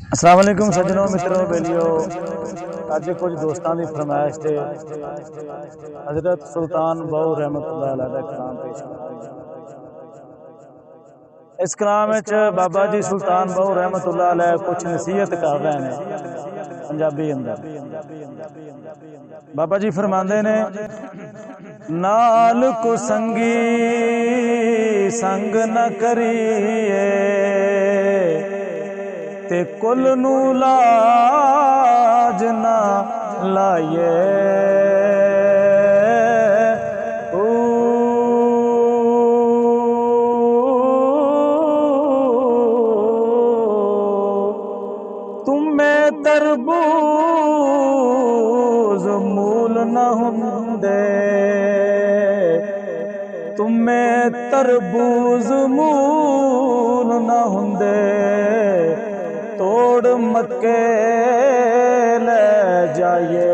अस्सलाम वालेकुम सज्जनों मित्रों बेलियो। अज कुछ दोस्तों की फरमाइश से हजरत सुल्तान बहु रहमतुल्लाह अलैह दा कलाम पेश करते हैं। इस कलाम विच बाबा जी सुल्तान बहु रहमतुल्लाह अलैह कुछ नसीहत कर रहे हैं पंजाबी अंदर। बाबा जी फरमाते ने, नाल को संगी संग न करिए ते कुल नू लाज ना लाइए। तुम्हें तरबूज मूल न हुंदे, तुम्हें तरबूज मूल न हुंदे, तोड़ मक्के ले जाइए।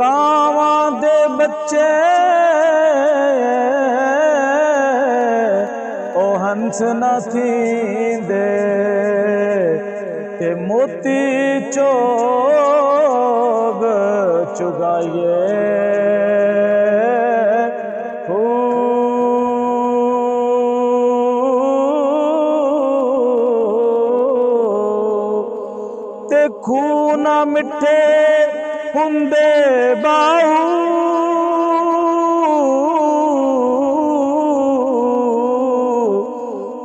कावां दे बच्चे ओ हंस न थींदे, ते मोती चोग चुगाइए। ते खून मिठे हुंदे बाऊ,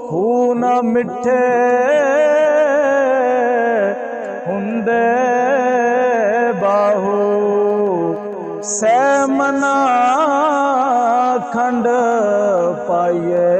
खून मिठे हुंदे बाहू, सैमना खंड पाइए।